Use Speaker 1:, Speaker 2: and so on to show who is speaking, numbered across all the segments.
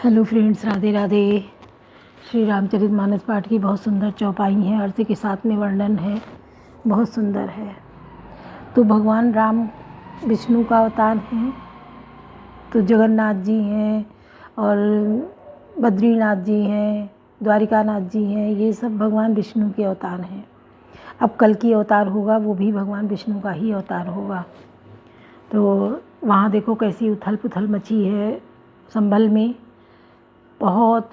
Speaker 1: Hello friends, Radhe Radhe. Shri Ramcharitmanas पाठ की बहुत सुंदर चौपाई है। अर्थ के साथ में वर्णन है, बहुत सुंदर है। तो भगवान राम विष्णु का अवतार हैं, तो जगन्नाथ जी हैं और बद्रीनाथ जी हैं, द्वारिकानाथ जी हैं, ये सब भगवान विष्णु के अवतार हैं। अब कल की अवतार होगा वो भी भगवान विष्णु का ही अवतार होगा। तो वहाँ देखो कैसी उथल पुथल मची है संभल में, बहुत।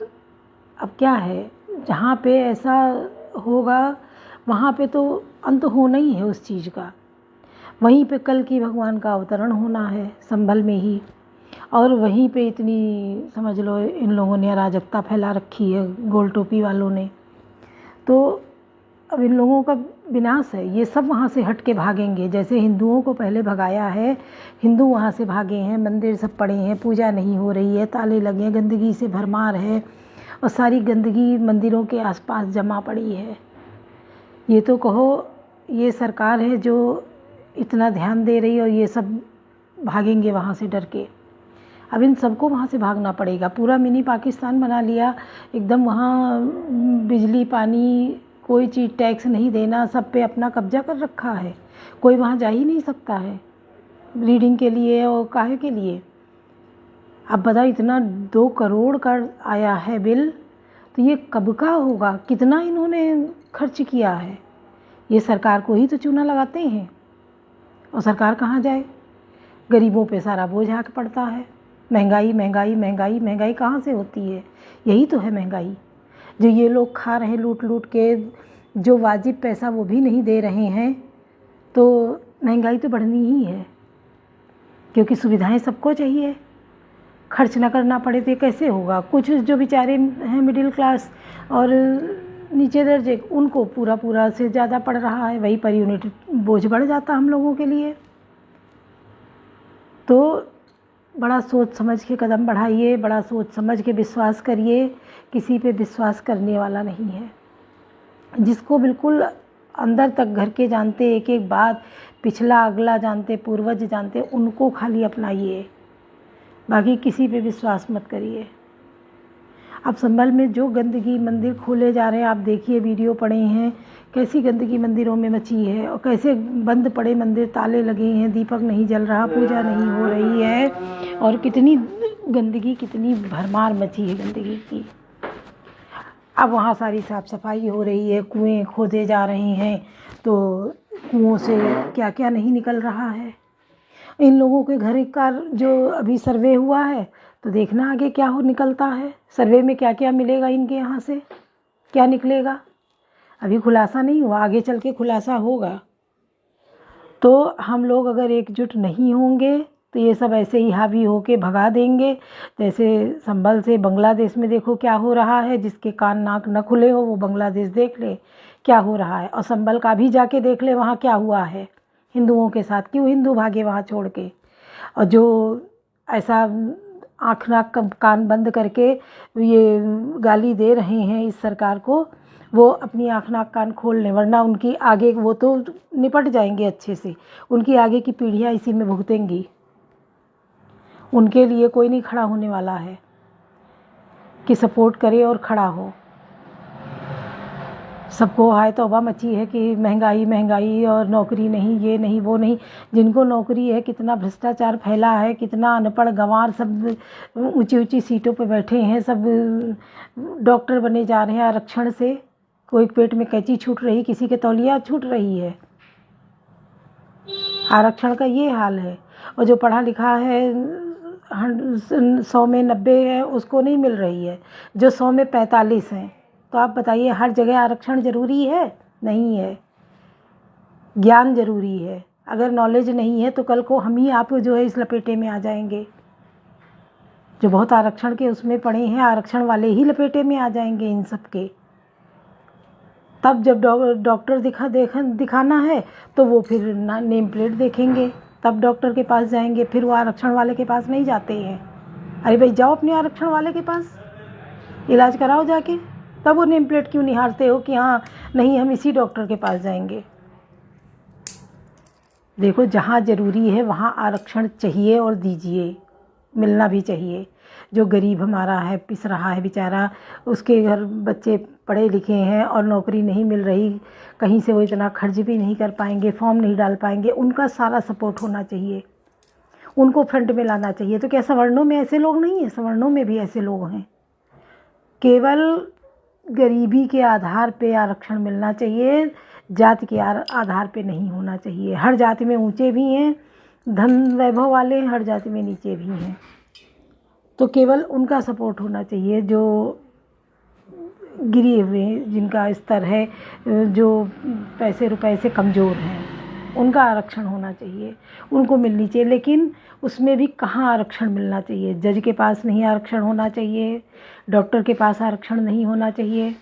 Speaker 1: अब क्या है, जहाँ पे ऐसा होगा वहाँ पे तो अंत होना ही है उस चीज़ का। वहीं पे कल की भगवान का अवतरण होना है संभल में ही, और वहीं पे इतनी समझ लो इन लोगों ने अराजकता फैला रखी है, गोल टोपी वालों ने। तो अब इन लोगों का विनाश है। ये सब वहाँ से हट के भागेंगे, जैसे हिंदुओं को पहले भगाया है, हिंदू वहाँ से भागे हैं। मंदिर सब पड़े हैं, पूजा नहीं हो रही है, ताले लगे हैं, गंदगी से भरमार है और सारी गंदगी मंदिरों के आसपास जमा पड़ी है। ये तो कहो ये सरकार है जो इतना ध्यान दे रही है, और ये सब भागेंगे वहाँ से डर के। अब इन सबको वहाँ से भागना पड़ेगा। पूरा मिनी पाकिस्तान बना लिया एकदम। वहाँ बिजली पानी कोई चीज़ टैक्स नहीं देना, सब पे अपना कब्जा कर रखा है। कोई वहाँ जा ही नहीं सकता है रीडिंग के लिए और काहे के लिए। अब बताओ, इतना 2 करोड़ का आया है बिल, तो ये कब का होगा? कितना इन्होंने खर्च किया है? ये सरकार को ही तो चूना लगाते हैं, और सरकार कहाँ जाए? गरीबों पे सारा बोझ आके पड़ता है। महंगाई महंगाई महंगाई महंगाई कहाँ से होती है? यही तो है महंगाई, जो ये लोग खा रहे हैं लूट लूट के, जो वाजिब पैसा वो भी नहीं दे रहे हैं। तो महंगाई तो बढ़नी ही है, क्योंकि सुविधाएं सबको चाहिए। खर्च ना करना पड़े तो कैसे होगा? कुछ जो बेचारे हैं मिडिल क्लास और नीचे दर्जे, उनको पूरा पूरा से ज़्यादा पड़ रहा है, वही पर यूनिट बोझ बढ़ जाता हम लोगों के लिए। तो बड़ा सोच समझ के कदम बढ़ाइए, बड़ा सोच समझ के विश्वास करिए। किसी पे विश्वास करने वाला नहीं है। जिसको बिल्कुल अंदर तक घर के जानते, एक एक बात पिछला अगला जानते, पूर्वज जानते, उनको खाली अपनाइए, बाकी किसी पे विश्वास मत करिए। अब संभल में जो गंदगी मंदिर खोले जा रहे हैं, आप देखिए, वीडियो पड़े हैं, कैसी गंदगी मंदिरों में मची है, और कैसे बंद पड़े मंदिर, ताले लगे हैं, दीपक नहीं जल रहा, पूजा नहीं हो रही है, और कितनी गंदगी, कितनी भरमार मची है गंदगी की। अब वहाँ सारी साफ़ सफाई हो रही है, कुएं खोदे जा रहे हैं, तो कुओं से क्या क्या नहीं निकल रहा है। इन लोगों के घर का जो अभी सर्वे हुआ है, तो देखना आगे क्या हो निकलता है। सर्वे में क्या क्या मिलेगा इनके यहाँ से, क्या निकलेगा, अभी खुलासा नहीं हुआ, आगे चल के खुलासा होगा। तो हम लोग अगर एकजुट नहीं होंगे तो ये सब ऐसे ही हावी होके भगा देंगे। जैसे संभल से बांग्लादेश में देखो क्या हो रहा है। जिसके कान नाक न खुले हो वो बांग्लादेश देख ले क्या हो रहा है, और संभल का भी जाके देख ले वहाँ क्या हुआ है हिंदुओं के साथ। क्यों हिंदू भागे वहाँ छोड़ के? और जो ऐसा आँख नाक कान बंद करके ये गाली दे रहे हैं इस सरकार को, वो अपनी आँख नाक कान खोल लें, वरना उनकी आगे वो तो निपट जाएंगे अच्छे से, उनकी आगे की पीढ़ियाँ इसी में भुगतेंगी। उनके लिए कोई नहीं खड़ा होने वाला है कि सपोर्ट करे और खड़ा हो। सबको हाय तौबा मची है कि महंगाई महंगाई, और नौकरी नहीं, ये नहीं वो नहीं। जिनको नौकरी है, कितना भ्रष्टाचार फैला है, कितना अनपढ़ गंवार सब ऊंची ऊंची सीटों पे बैठे हैं, सब डॉक्टर बने जा रहे हैं आरक्षण से। कोई पेट में कैंची छूट रही, किसी के तौलिया छूट रही है। आरक्षण का ये हाल है। और जो पढ़ा लिखा है 100 में 90 है, उसको नहीं मिल रही है, जो 100 में 45 हैं। तो आप बताइए, हर जगह आरक्षण ज़रूरी है? नहीं है। ज्ञान ज़रूरी है। अगर नॉलेज नहीं है तो कल को हम ही आप जो है इस लपेटे में आ जाएंगे। जो बहुत आरक्षण के उसमें पड़े हैं, आरक्षण वाले ही लपेटे में आ जाएंगे इन सब के। तब जब डॉक्टर दिखाना है तो वो फिर नेम प्लेट देखेंगे, तब डॉक्टर के पास जाएंगे। फिर वो आरक्षण वाले के पास नहीं जाते हैं। अरे भाई, जाओ अपने आरक्षण वाले के पास, इलाज कराओ जाके। तब वो नेम प्लेट क्यों निहारते हो कि हाँ नहीं, हम इसी डॉक्टर के पास जाएंगे? देखो, जहाँ ज़रूरी है वहाँ आरक्षण चाहिए और दीजिए, मिलना भी चाहिए। जो गरीब हमारा है, पिस रहा है बेचारा, उसके घर बच्चे पढ़े लिखे हैं और नौकरी नहीं मिल रही, कहीं से वो इतना खर्च भी नहीं कर पाएंगे, फॉर्म नहीं डाल पाएंगे, उनका सारा सपोर्ट होना चाहिए, उनको फ्रंट में लाना चाहिए। तो क्या सवर्णों में ऐसे लोग नहीं हैं? सवर्णों में भी ऐसे लोग हैं। केवल गरीबी के आधार पे आरक्षण मिलना चाहिए, जाति के आधार पे नहीं होना चाहिए। हर जाति में ऊंचे भी हैं, धन वैभव वाले, हर जाति में नीचे भी हैं। तो केवल उनका सपोर्ट होना चाहिए जो गिरे हुए, जिनका स्तर है, जो पैसे रुपए से कमज़ोर हैं, उनका आरक्षण होना चाहिए, उनको मिलनी चाहिए। लेकिन उसमें भी कहाँ आरक्षण मिलना चाहिए? जज के पास नहीं आरक्षण होना चाहिए, डॉक्टर के पास आरक्षण नहीं होना चाहिए,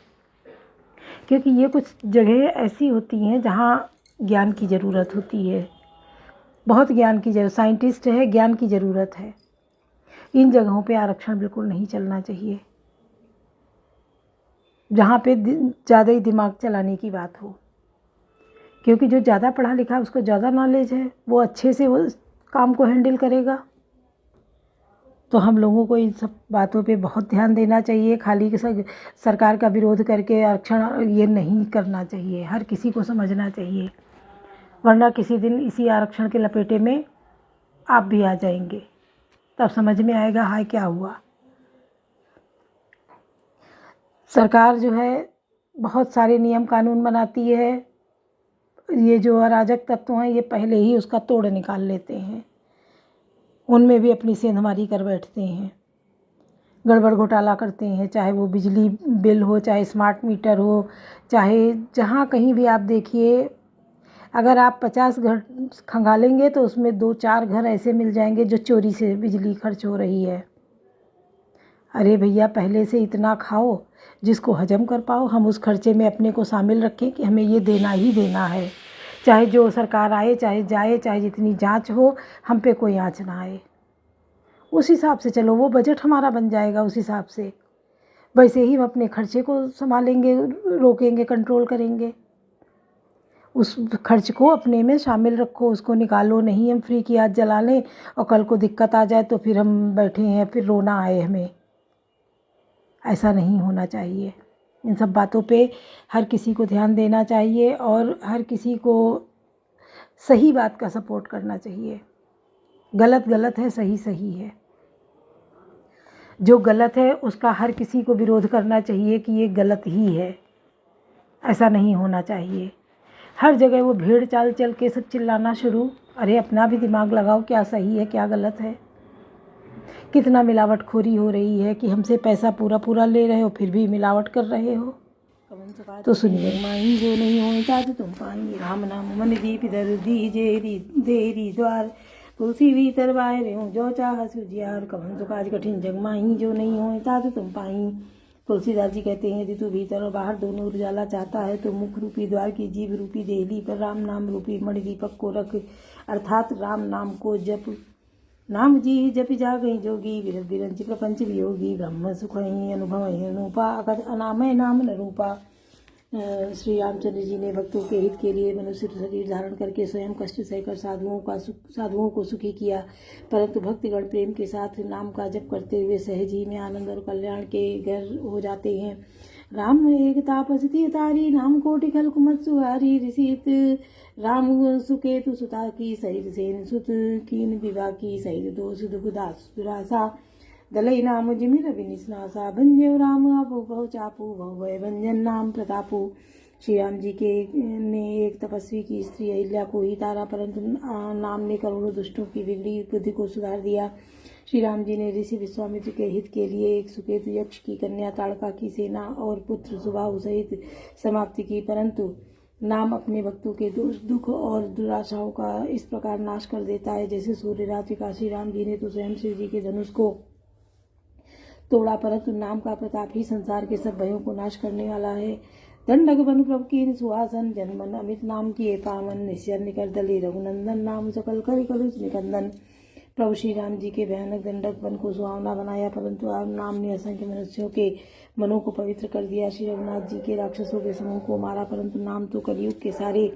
Speaker 1: क्योंकि ये कुछ जगह ऐसी होती हैं जहाँ ज्ञान की ज़रूरत होती है, बहुत ज्ञान की ज़रूरत, साइंटिस्ट है, ज्ञान की ज़रूरत है। इन जगहों पे आरक्षण बिल्कुल नहीं चलना चाहिए, जहाँ पे ज़्यादा ही दिमाग चलाने की बात हो, क्योंकि जो ज़्यादा पढ़ा लिखा है, उसको ज़्यादा नॉलेज है, वो अच्छे से वो काम को हैंडल करेगा। तो हम लोगों को इन सब बातों पे बहुत ध्यान देना चाहिए। खाली सरकार का विरोध करके आरक्षण ये नहीं करना चाहिए, हर किसी को समझना चाहिए, वरना किसी दिन इसी आरक्षण के लपेटे में आप भी आ जाएंगे, तब समझ में आएगा हाय क्या हुआ। सरकार जो है बहुत सारे नियम कानून बनाती है, ये जो अराजक तत्व हैं ये पहले ही उसका तोड़ निकाल लेते हैं, उनमें भी अपनी सेंधमारी कर बैठते हैं, गड़बड़ घोटाला करते हैं, चाहे वो बिजली बिल हो, चाहे स्मार्ट मीटर हो, चाहे जहाँ कहीं भी आप देखिए, अगर आप 50 घर खंगालेंगे तो उसमें 2-4 घर ऐसे मिल जाएंगे जो चोरी से बिजली खर्च हो रही है। अरे भैया, पहले से इतना खाओ जिसको हजम कर पाओ, हम उस खर्चे में अपने को शामिल रखें कि हमें ये देना ही देना है, चाहे जो सरकार आए, चाहे जाए, चाहे जितनी जांच हो, हम पे कोई आँच ना आए। उस हिसाब से चलो, वो बजट हमारा बन जाएगा उस हिसाब से, वैसे ही हम अपने खर्चे को संभालेंगे, रोकेंगे, कंट्रोल करेंगे। उस खर्च को अपने में शामिल रखो, उसको निकालो नहीं हम फ्री की आग जला लें और कल को दिक्कत आ जाए तो फिर हम बैठे हैं, फिर रोना आए हमें। ऐसा नहीं होना चाहिए। इन सब बातों पे हर किसी को ध्यान देना चाहिए और हर किसी को सही बात का सपोर्ट करना चाहिए। गलत गलत है, सही सही है। जो गलत है उसका हर किसी को विरोध करना चाहिए कि ये गलत ही है, ऐसा नहीं होना चाहिए। हर जगह वो भीड़ चाल चल के सब चिल्लाना शुरू, अरे अपना भी दिमाग लगाओ, क्या सही है क्या गलत है। कितना मिलावटखोरी हो रही है कि हमसे पैसा पूरा पूरा ले रहे हो फिर भी मिलावट कर रहे हो। तो सुनिए, माई जो नहीं हो चाहते तुम पाई, राम नाम मन दीप दर दीजे देरी द्वार, तुलसी भीतर बाहर हूँ जो चाह सुजियार, कवन काज कठिन जग माही जो नहीं हो चाहते तुम पाई। तुलसीदास जी कहते हैं, यदि तू भीतर और बाहर दोनों उजाला चाहता है तो मुख रूपी द्वार की जीव रूपी देहली पर राम नाम रूपी मणि दीपक को रख, अर्थात राम नाम को जप। नाम जी जपि जागई जोगी, विरत विरंच प्रपंच वियोगी, ब्रह्म सुख अनुभव अनूपा, अगत अनामय नाम न रूपा। श्री रामचंद्र जी ने भक्तों के हित के लिए मनुष्य शरीर धारण करके स्वयं कष्ट सहकर साधुओं को सुखी किया, परंतु भक्तगण प्रेम के साथ नाम का जप करते हुए सहज ही में आनंद और कल्याण के घर हो जाते हैं। राम एक तापसी तारी, नाम कोटि खल कुमत सुहारी, ऋषित राम सुकेतु सुता की, सहित सेन सुत कीन विवाह की, सहित दोष दुखदास दुरासा, दलई नाम जिमिर विनिस्नासा, भंजो राम आपो बहु चापू, बहु भय भंजन नाम प्रतापू। श्री राम जी के ने एक तपस्वी की स्त्री अहिल्या को ही तारा, परंतु नाम ने करोड़ों दुष्टों की बिगड़ी बुद्धि को सुधार दिया। श्री राम जी ने ऋषि विश्वामित्र के हित के लिए एक सुकेतु यक्ष की कन्या ताड़का की सेना और पुत्र सुबाहु सहित समाप्ति की, परंतु नाम अपने भक्तों के दुख और दुराशाओं का इस प्रकार नाश कर देता है जैसे सूर्य रात्रि का। श्री राम जी ने तो स्वयं शिव जी के धनुष को तोड़ा, परंतु नाम का प्रताप ही संसार के सब भयों को नाश करने वाला है। दंडक बन प्रभु की सुहासन, जनमन अमित नाम किए पावन, निश्चर निकर दले रघुनंदन, नाम सकल कर कलुष निकंदन। प्रभु श्री राम जी के भयानक दंडक वन को सुहावना बनाया, परंतु नाम ने असंख्य मनुष्यों के मनों को पवित्र कर दिया। श्री रघुनाथ जी के राक्षसों के समूह को मारा, परंतु नाम तो कलयुग के सारे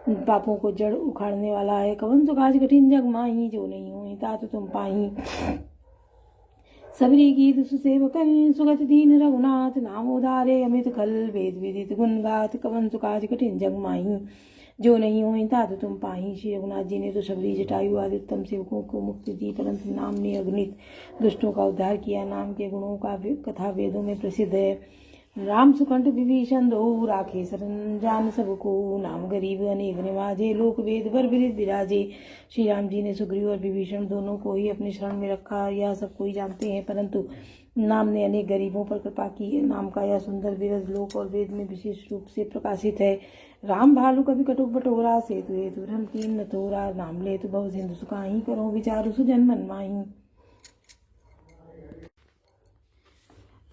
Speaker 1: पापों को जड़ उखाड़ने वाला है। कवन तो काज कठिन जग माही, जो नहीं हो तात तुम पाही। सबरी की दुस सेवकन सुगत दीन रघुनाथ, नाम उदारे अमित खल वेद विदित गुण गात, कवन सुकाज कठिन जग माही, जो नहीं होई तात तुम पाही। श्री रघुनाथ जी ने तो सबरी जटायु आदि उत्तम सेवकों को मुक्ति दी, परंतु नाम ने अगणित दुष्टों का उद्धार किया। नाम के गुणों का कथा वेदों में प्रसिद्ध है। राम सुकंठ विभीषण दो राखे शरण, जान सबको नाम गरीब अनेक निवाजे, लोक वेद बर विदित विराजे। श्री राम जी ने सुग्रीव और विभीषण दोनों को ही अपने शरण में रखा, यह सब कोई जानते हैं, परंतु नाम ने अनेक गरीबों पर कृपा की है। नाम का यह सुंदर विरज लोक और वेद में विशेष रूप से प्रकाशित है। राम भालू कभी कटुक बटोरा, सेतु हेतु धर्म कीन न थोरा, नाम ले तु बहु सिंधु सुखाही, करो विचारु सुजन मन माही।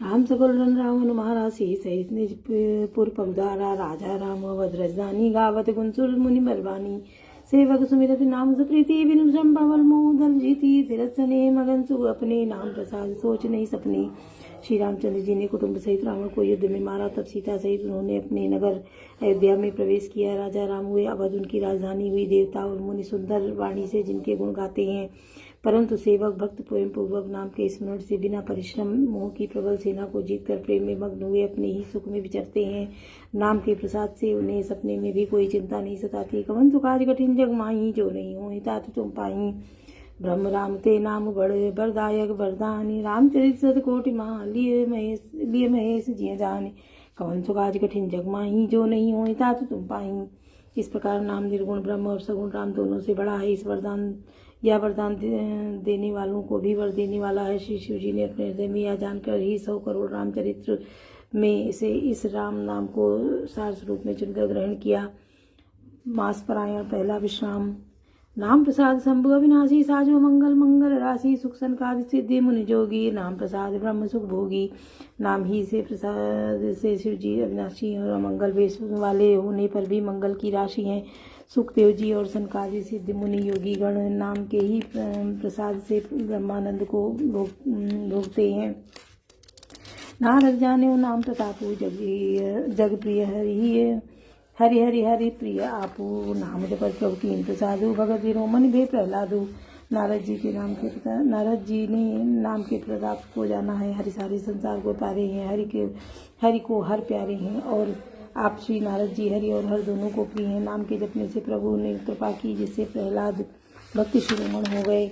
Speaker 1: राम सकल रन रावण मारा, सहित निज पुर पगधारा, राजा राम अवध राजधानी, गावत गुंसुर मुनि बलवानी, सेवक सुमिरत नाम सुप्रीति, बिनु श्रम पवन मोह दल जीती, फिरत सने मगन सु अपने, नाम प्रसाद सोच नहीं सपने। श्री रामचंद्र जी ने कुटुंब सहित रावण को युद्ध में मारा, तब सीता सहित उन्होंने अपने नगर अयोध्या में प्रवेश किया। राजा राम हुए, अवध उनकी राजधानी हुई। देवता और मुनि सुंदर वाणी से जिनके गुण गाते हैं, परंतु सेवक भक्त प्रेम पूर्वक नाम के स्मरण से बिना परिश्रम मोह की प्रबल सेना को जीतकर प्रेम में मग्न हुए अपने ही सुख में विचरते हैं। नाम के प्रसाद से उन्हें सपने में भी कोई चिंता नहीं सताती। कवन सुकाज कठिन जग माही, जो नहीं होई तात तुम पाही। ब्रह्म राम ते नाम बड़े बरदायक वरदानी, रामचरित सत कोटि माह, लिए महेश जिय जाने। कवन सुकाज कठिन जग माही, जो नहीं होई तात तुम पाही। इस प्रकार नाम निर्गुण ब्रह्म और सगुण राम दोनों से बड़ा है। इस वरदान देने वालों को भी वर देने वाला है। श्री शिव जी ने अपने हृदय में यह जानकर ही 100 करोड़ रामचरित्र में से इस राम नाम को सार स्वरूप में चुनकर ग्रहण किया। मास परायण पहला विश्राम। नाम प्रसाद शंभु अविनाशी, साजो मंगल मंगल राशि, सुख संकाद सिद्धि मुनि जोगी, नाम प्रसाद ब्रह्म सुख भोगी। नाम ही से प्रसाद से शिव जी अविनाशी और मंगल वेश वाले होने पर भी मंगल की राशि हैं। सुखदेव जी और सनकादि सिद्ध मुनि योगी गण नाम के ही प्रसाद से ब्रह्मानंद को भोगते हैं। नारद जाने नाम प्रतापु, जग प्रिय हरि हरि हरि प्रिय आपू, नाम जपत प्रभु कीन प्रसादु, भगत विरो मन भे प्रहलादु। नारद जी ने नाम के प्रताप को जाना है। हरि सारे संसार को प्यारे हैं, हरि को हर प्यारे हैं, और आप श्री नारद जी हरि और हर दोनों को प्रिय हैं। नाम के जपने से प्रभु ने कृपा की, जिससे प्रहलाद भक्ति शिरोमण हो गए।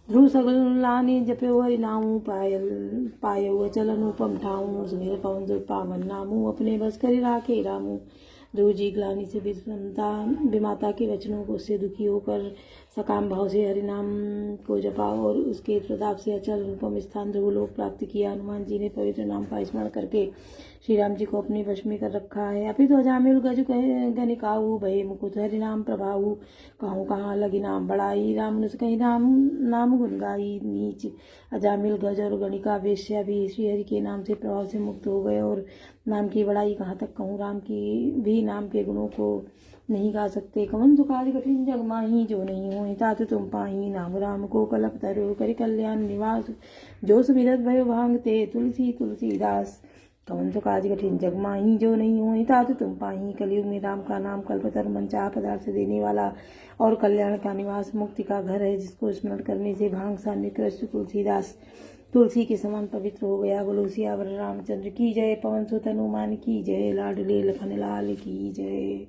Speaker 1: ध्रुव सगल लाने जपयो हरि नामू, पायो चलन उपम ठाऊं, सुमिर पवन जो पावन नामू, अपने बस कर राखे रामू। ध्रुव जी ग्लानि से विमाता के वचनों को से दुखी होकर सकाम भाव से हरि नाम को जपा और उसके प्रताप से अचल रूपम स्थान ध्रुवलोक प्राप्त किया। हनुमान जी ने पवित्र नाम का स्मरण करके श्री राम जी को अपने वश में कर रखा है। अभी तो अजामिल गज गनिकाऊ, भय मुकुट हरि नाम प्रभाऊ, कहूँ कहाँ लगी नाम बढ़ाई, राम नुस कहीं नाम गुन गाई। नीच अजामिल गज और गणिका वेश्या भी श्री हरि के नाम से प्रभाव से मुक्त हो गए, और नाम की बड़ाई कहाँ तक कहूँ, राम की भी नाम के गुणों को नहीं गा सकते। कवन सुकाज कठिन जग माही, जो नहीं होई तात तुम पाही। नाम राम को कलप तरो, करि कल्याण निवास, जो सुमिरत भयो भांगते तुलसीदास। कवन सुकाज कठिन जग माही, जो नहीं होई तात तुम पाही। कलयुग में राम का नाम कल्पतर मनचाह पदार्थ देने वाला और कल्याण का निवास, मुक्ति का घर है, जिसको स्मरण करने से भांग सा निकृष्ट तुलसीदास तुलसी के समान पवित्र हो गया। बोलो सियावर रामचंद्र की जय, पवन सुत हनुमान की जय, लाडले लखन लाल की जय।